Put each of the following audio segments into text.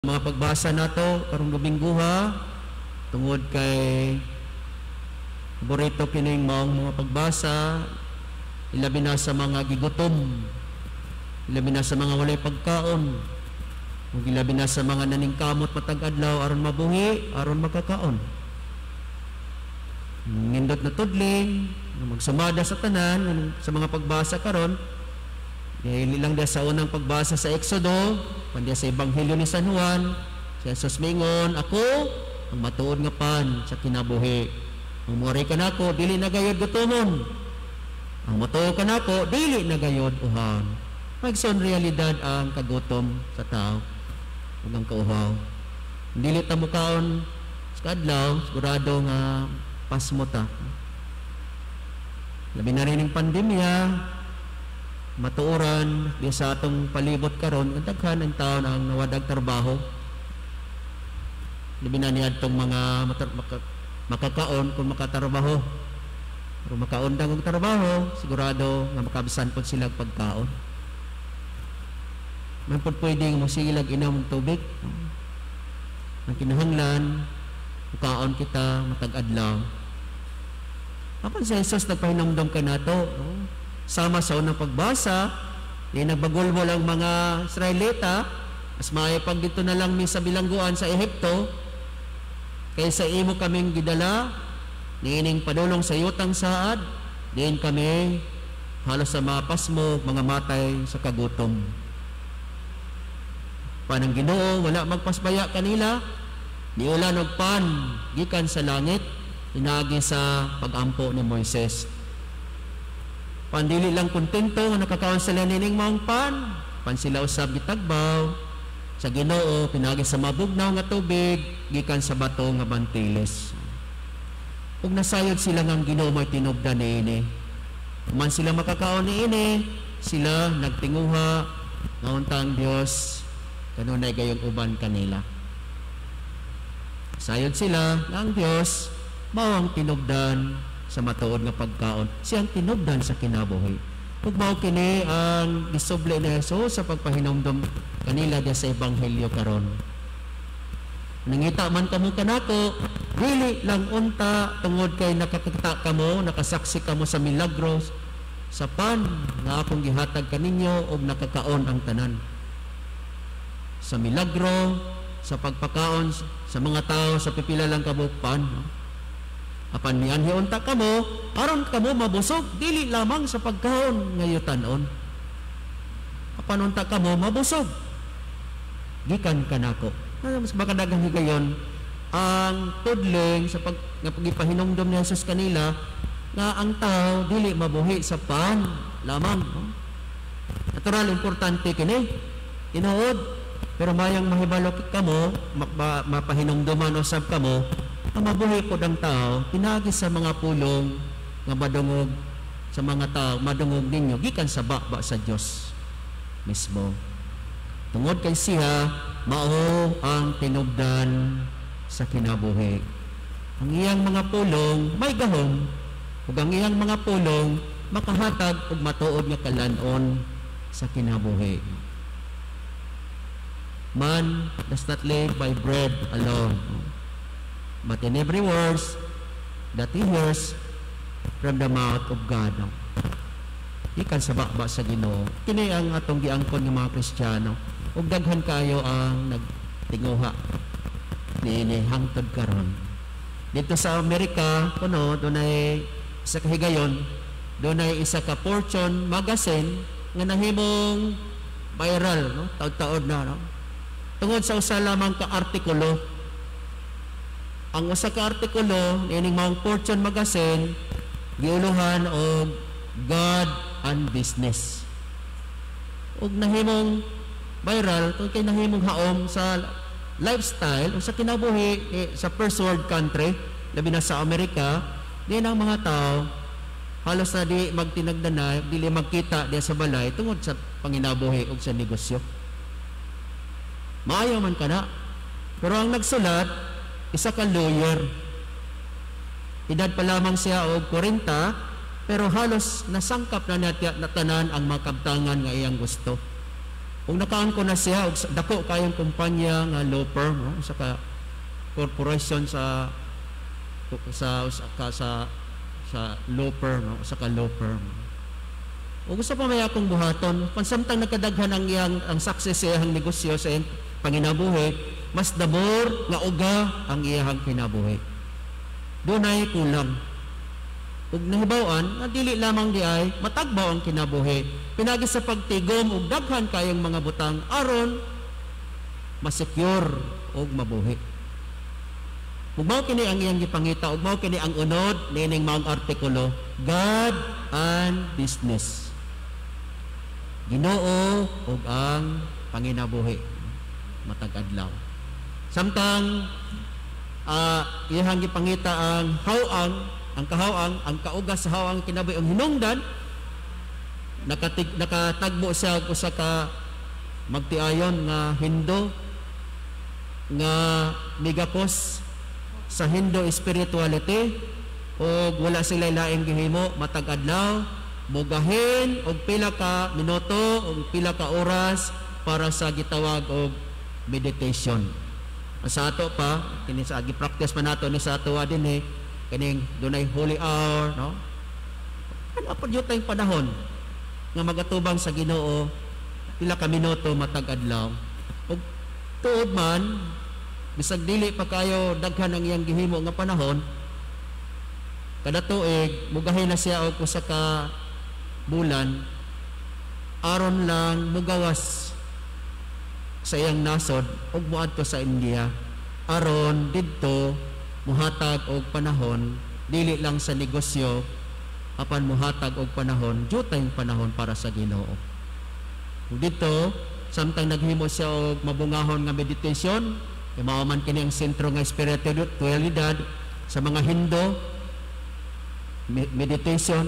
Mga pagbasa nato karong Domingo tungod kay paborito kining mga pagbasa, ilabi na sa mga gigutom, ilabi na sa mga walay pagkaon, ug ilabi na sa mga naningkamot matag adlaw aron mabuhi, aron makakaon. Nindot na tudling magsumada sa tanan sa mga pagbasa karon. Dahil lang dia sa unang pagbasa sa Exodo, pandiya sa Ebanghelyo ni San Juan, si Jesus mingon, ako ang matuod nga pan sa kinabuhi. Ang muari ka nako, dili na gayod gutomon. Ang matuod ka nako, dili na gayod uhaw. Magson realidad ang kagutom sa tao, ug ang kauhaw. Dili ta mukaon sa kadlaw, sigurado nga pasmo ta. Labi na rin ng pandemya, matuoran di sa atong palibot karon, daghan ang taon ang nawadag trabaho. Labi na niya itong mga makakaon kung makatrabaho. Pero makaundang og trabaho, sigurado nga makabisan po sila pagkaon. Man po pwedeng musilag inom ng tubig. Ang kinahanglan, mukaon kita matag adlaw. Apan si Jesus nagpahinumdom ka nato, sama sa unang pagbasa, di nagbagulbol ang mga Israelita, as maayapag dito na lang mi sa bilangguan sa Ehipto, kaysa imo kaming gidala, niining padulong sa yutang saad, diin kami halos sa mga pasmo, mga matay sa kagutom. Panang Ginoo, wala magpasbaya kanila, niulan og pan, gikan sa langit, inagi sa pag-ampo ni Moises. Pandili lang kontento nga nakakaon sila nining maong pan. Pan sila usab gitagbaw sa Ginoo, pinagi sa mabugnaw nga tubig gikan sa bato nga bantiles. Ug nasayod sila nga ang Ginoo may tinubdan niini. Man sila makakaon niini, sila nagtinguha nga untang Dios kanunay gayong uban kanila. Sayod sila nga ang Dios mao ang tinubdan sa matuod nga pagkaon, siyang tinubdan sa kinabuhi. Ug mao kini ang gisuble ni Jesus sa pagpahinumdom kanila diya sa Ebanghelyo karon. Nangita man kamo kanako, dili lang unta tungod kay nakakita kamo, nakasaksi kamo sa milagros sa pan nga akong gihatag kaninyo ug nakakaon ang tanan. Sa milagro, sa pagpakaon sa mga tao sa pipila lang kamo pan. Apan niyan hiunta kamo, aron kamo mabusog, dili lamang sa pagkaon ngayutanon. Apan unta kamo mabusog, gikan kanako. Mas makadagang higayon ang tudling sa pagpahinumdom ni Jesus kanila nga ang tao dili mabuhi sa pan lamang. Natural, importante kini, tinuod. Pero mayang mahibalo kamo, mapahinumduman usab kamo, ang mabuhi po ng tao, pinagi sa mga pulong nga madungog sa mga tao, madungog ninyo, gikan sa bakba sa Diyos mismo. Tungod kay siya, mao ang tinubdan sa kinabuhi. Ang iyang mga pulong, may gahom, ug ang iyang mga pulong, makahatag ug matuod nga kalanon sa kinabuhi. Man does not live by bread alone, but in every word that he hears from the mouth of God. Ikan sa bakba sa Ginoo. Kini ang atong giangkon ng mga Kristiyano. Ug daghan kayo ang nagtinguha niini hangtod karon. Dito sa Amerika, kuno dunay isa ka higayon, dunay isa ka Fortune magazine nga nahimong viral, no? Taud-taud na, no? Tungod sa usa lamang ka artikulo. Ang usa ka artikulo niining mga Fortune magazine giuluhan og God and business. Ug nahimong viral kay nahimong haom sa lifestyle o sa kinabuhi sa first world country, labi na sa Amerika, diyan ang mga tao halos na di magtinagdanay, dili magkita diya sa balay tungod sa panginabuhi o sa negosyo. Maayo man kana. Pero ang nagsulat, isa ka lawyer. Edad pa lamang siya og 40, pero halos nasangkap na tanan ang makabtangan nga iyang gusto. Ug nakaon ko na siya og dako kayong kumpanya nga law firm, no? Sa ka corporation sa law firm, no? Sa ka law firm. Ug usa pa may akong buhaton, pansamtang nagkadaghan ang success sa iyang negosyo sa iyang panginabuhi, mas dabor nga uga ang iyang kinabuhi. Dunay kulang. Ug nahibaw-an nga dili lamang di ay matagbaw ang kinabuhi, pinagi sa pagtigom ug daghan kayong mga butang aron ma-secure ug mabuhi. Ug mao kini ang iyang gipangita ug mao kini ang unod nining maong artikulo, God and Business. Ginoo ug ang panginabuhi matag adlaw. Samtang iyang gipangita ang kahawang, ang kaugas sa hawang kinabuhi ang hinungdan, nakatagbo siya og usa ka magtiayon nga Hindu nga migapos sa Hindu spirituality ug wala sila laing gihimo matag adlaw, mugahin og pila ka minuto og pila ka oras para sa gitawag og meditation. Sa ato pa kini sa gi-practice pa nato ni sa ato dinhi kaning dunay holy hour, no? Ano pa jud tayong panahon nga magatubang sa Ginoo pila ka minuto matag adlaw. Ug tuod man bisag dili pa kayo daghan ang iyang gihimo nga panahon, kada tuig mugahin na siya og usa ka bulan aron lang mugawas sa iyang nasod ug muadto sa India aron didto muhatag og panahon dili lang sa negosyo apan muhatag og panahon jutay panahon para sa Ginoo. Ug didto samtang naghimo siya og mabungahon nga meditation, mao man kini ang sentro nga espiritualidad sa mga Hindu, meditation.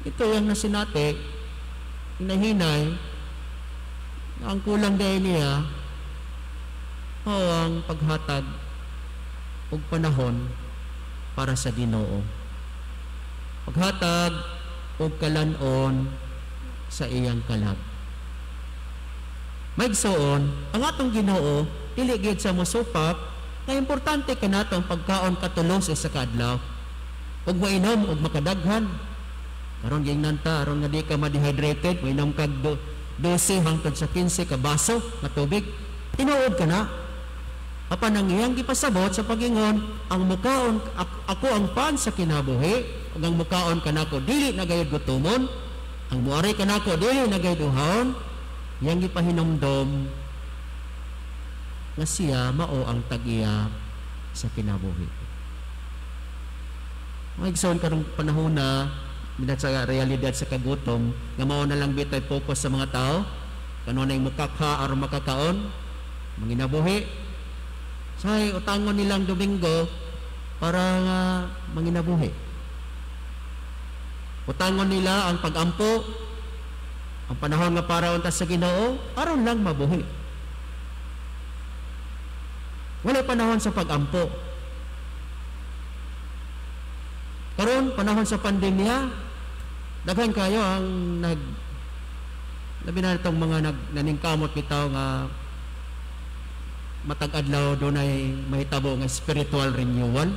Ito yung nasinate, hinahinay, ang kulang dahil niya, ang paghatag og panahon para sa Ginoo. Paghatag og kalanon sa iyang kalag. Maigsoon, ang atong Ginoo, dili gyud sa mosupak, nga importante kanato ang pagkaon katulos sa kadlaw. Ug mainom og makadaghan. Karon gingnan ta aron nga di ka ma-dehydrated, mainom kag 12 hangtod sa 15 ka baso nga tubig. Tinuod ka na. Apan ang iyang gipasabot sa pagingon, ang mukaon ako ang pan sa kinabuhi, ug ang mukaon kanako dili na gayud gutomon, ang muari kanako dili na gayud uhawon. Iyang gipahinomdom nga siya mao ang tag-iya sa kinabuhi. Maigsoon karong panahon na minat sa realidad sa kagutom nga mao na lang bitay focus sa mga tao kanunay mukakha aron makakaon manginabuhi say utangon nilang Domingo para nga manginabuhi, utangon nila ang pagampo, ang panahon nga para unta sa Ginoo aron lang mabuhi. Wala panahon sa pagampo. Karon panahon sa pandemya, daghan kayo ang labi na itong mga naningkamot bitaw nga matag adlaw dunay mahitabo nga spiritual renewal.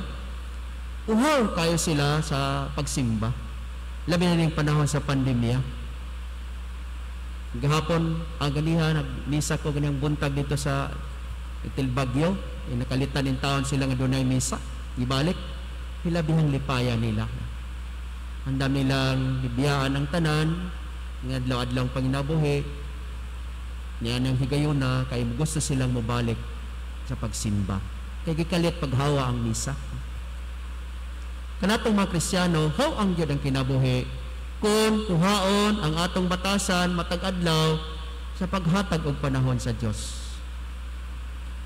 Uhaw kayo sila sa pagsimba. Labi na ning panahon sa pandemya. Gahapon ang ganiha nagmisa ko ganiyang buntag dito sa Itil Bagyo, nakalitan ng taon sila nga dunay misa, ibalik hilabihang lipaya nila. Andam nilang libiyaan ang tanan, ng adlaw-adlaw panginabuhi, niya nang higayon na, kay gusto silang mabalik sa pagsimba. Kay gikalit paghawa ang misa. Kanatong mga Kristiyano, how ang Diyod ang kinabuhi, kung tuhaon ang atong batasan matag adlaw sa paghatag og panahon sa Dios.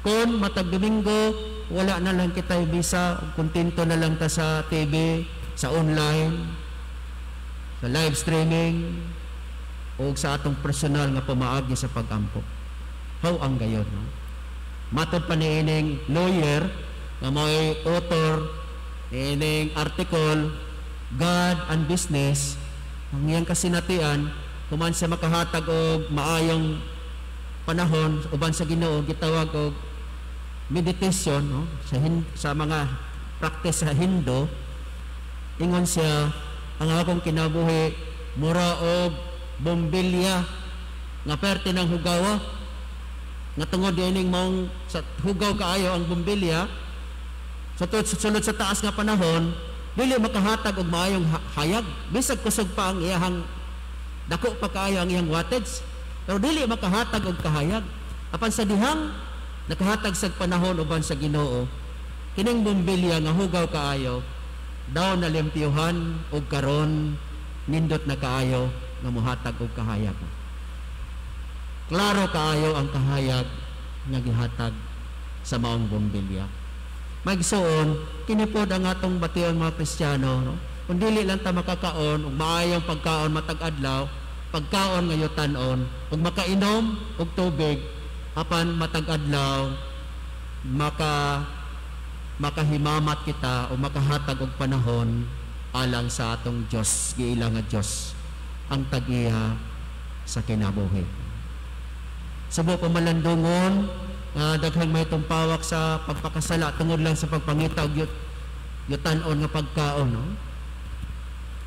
Kung matag Domingo, wala na lang kita bisa, kontento na lang ta sa TV, sa online, sa live streaming, o sa atong personal nga pamaagi sa pagampo. How ang gayon, no? Matod pa ni ining lawyer, nga may author, ining article, God and Business, ang iyang kasinatian, human sa makahatag og maayong panahon uban sa Ginoo gitawag og meditation, no? Sa mga practice sa Hindu, ingon siya, ang akong kinabuhi mura og bombilya nga perte ng hugawa nga tungod dining mong sa hugaw kaayo ang bombilya sa sulod sa taas nga panahon dili makahatag og maayong hayag bisag kusog pa ang iyang dako pa kaayo ang iyang wattage pero dili makahatag og kahayag apan sa dihang nakahatag sa panahon uban sa Ginoo kining bombilya nga hugaw kaayo daw nalimpyuhan og karon nindot na kaayo nga mohatag og kahayag. Klaro kaayo ang kahayag nga gihatag sa maong bombilya. Magsuon kini pod ang atong bation mga Kristiyano, no? Kung dili lang ta makakaon og maayong pagkaon matag adlaw, pagkaon nga yutan-on, ug makainom og tubig apan matag adlaw makahimamat kita o makahatag og panahon alang sa atong Dios, giila nga Dios ang tag-iya sa kinabuhi. Subo pamalandungon daghang may tumpawak sa pagpakasala tungod lang sa pagpangita og yutan-on nga pagkaon, no?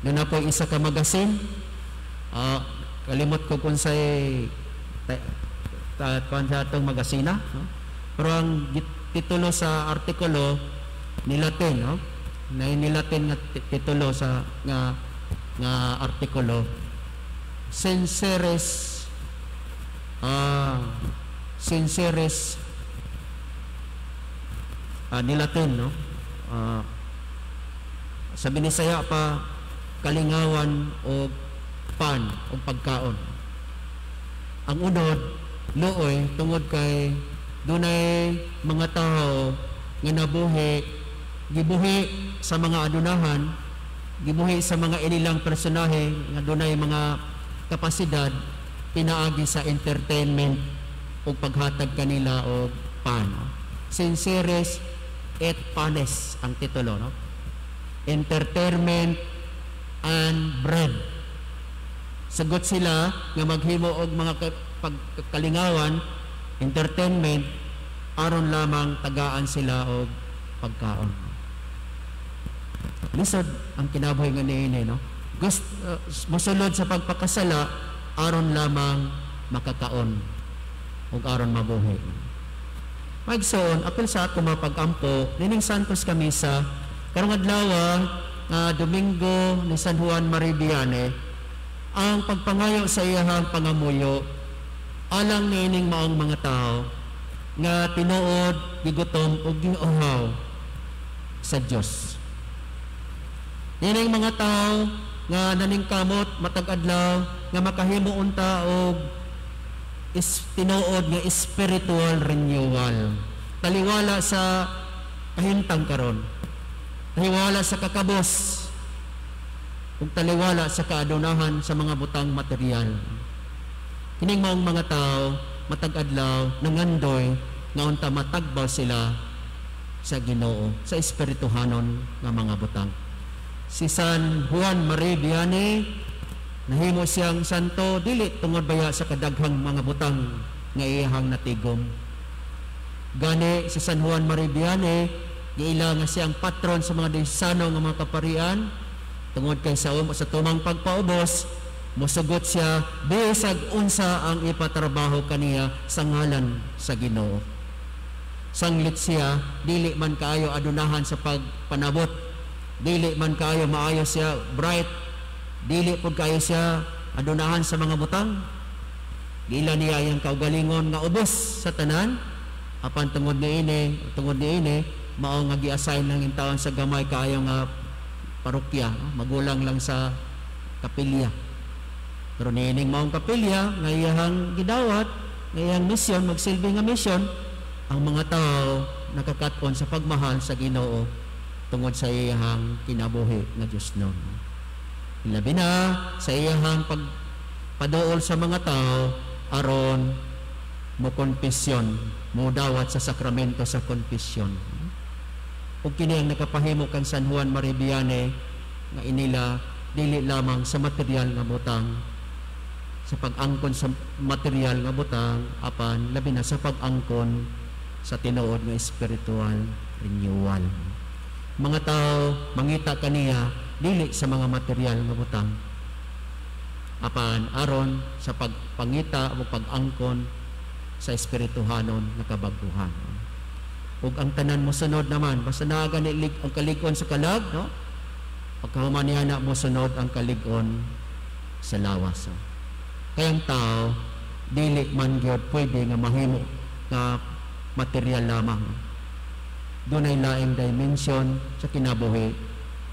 Na po isa ka magasin, kalimot ko kung say sa atong magasina, no? Pero ang titulo sa artikulo nilatin, no? Na nilatin nga titulo sa nga artikulo sinceres nilatin, no? Sa Binisaya pa kalingawan o pan o pagkaon. Ang unod luoy tungod kay dunay mga tao nga gibuhi sa mga adunahan, gibuhi sa mga inilang personahe nga dunay mga kapasidad pinaagi sa entertainment o paghatag kanila o pan. Sinceres et panes ang titulo, no? Entertainment and bread. Sagot sila nga maghimo og mga pagkalingawan, entertainment, aron lamang tagaan sila og pagkaon. Lisod ang kinabuhi nga niini, no? Mosulod sa pagpakasala aron lamang makakaon ug aron mabuhi. Magsoon apil sa ato mapag-ampo nining Santos Kamisa karong adlaw Domingo ni San Juan Maribiane ang pagpangayo sa iyahang pangamuyo alang nining maong mga tao nga tinuod, gigutom ug giuhaw sa Dios. Nining mga tao nga naningkamot matag adlaw nga makahimo unta og tinuod nga spiritual renewal. Taliwala sa kahintang karon. Taliwala sa kakabos. Ug taliwala sa kaadunahan sa mga butang material. Kining maong mga tao matag adlaw nangandoy nga unta matagbaw sila sa Ginoo, sa espirituhanon nga mga butang. Si San Juan Maribiane nahimo siyang santo dili tungod baya sa kadaghang mga butang nga iyahang natigom. Gani si San Juan Maribiane giila nga siyang patron sa mga diosano nga mga kaparian tungod kay sa tumang pagpaubos mosugot siya bisag unsa ang ipatrabaho kaniya sa ngalan sa Ginoo. Sanglit siya dili man kaayo adunahan sa pagpanabot, dili man kaayo maayo siya bright, dili pud kayo siya adunahan sa mga butang. Gila niya yung kaugalingon nga ubos sa tanan apan tungod niini mao nga gi-assign lang in taon sa gamay kaayo nga parokya, magulang lang sa kapilya. Pero nining maong kapilya nga iyang gidawat, nga iyang misyon, magsilbi nga misyon, ang mga tao nakakat-on sa pagmahal sa Ginoo tungod sa iyang kinabuhi nga Dios noon. Labi na sa iyang pagpaduol sa mga tao aron mo konfesyon, mo dawat sa sakramento sa konfesyon. Ug kini ang nakapahimo kang San Juan Maribiane nga inila dili lamang sa material nga butang, sa pag-angkon sa material nga butang apan labi na sa pag-angkon sa tinuod nga spiritual renewal. Mga tao mangita kaniya dili sa mga material nga butang apan aron sa pagpangita o pag-angkon sa espirituhanon nga kabaguhan. Ug ang tanan mo sunod naman basta naa gani ang kalig-on sa kalag, no? Pagkahuman niya na mo sunod ang kalig-on sa lawas. Kayang tao dili man gyud pwede nga mahimo nga material lamang. Dunay laing dimension sa kinabuhi,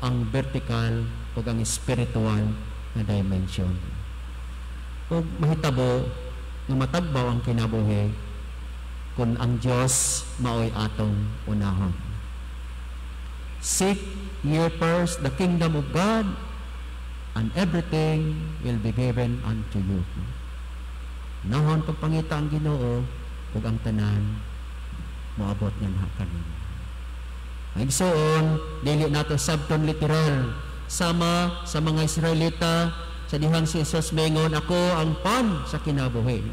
ang vertical ug ang spiritual nga dimension. Ug mahitabo nga matagbaw ang kinabuhi kung ang Dios maoy atong unahon. Seek ye first the kingdom of God, and everything will be given unto you. Nahon pagpangita ang Ginoo ug ang tanan moabot nga naha kanimo. Igsoon, dili nato sabton literal sama sa mga Israelita sa dihang si Jesus mengon, ako ang pan sa kinabuhi.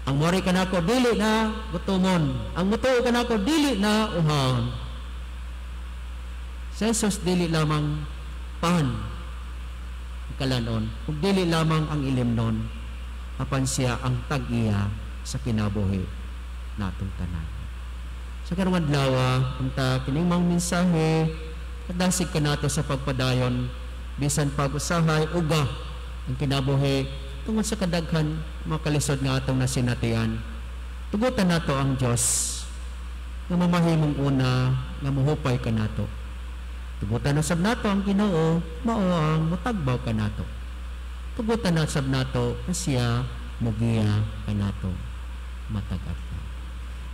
Ang mori kanako dili na gutomon, ang mutuo kanako dili na uhon. Si Jesus dili lamang pan kalanon, ug dili lamang ang ilimnon, apan siya ang tag-iya sa kinabuhi natong tanan. Sa karong adlaw, unta kining mga mensahe kadasig kanato sa pagpadayon bisan pag-usahay uga ang kinabuhi tungod sa kadaghan mga kalisod nga atong nasinatian. Tugutan nato ang Dios nga mamahimong una nga muhupay kanato. Tugutan na sab nato ang Ginoo mao ang mutagbaw kanato. Tugutan na sab nato na siya mugiya kanato matagat.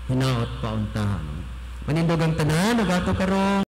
Hinaot paunta. Manindog ang tanan, nagato karon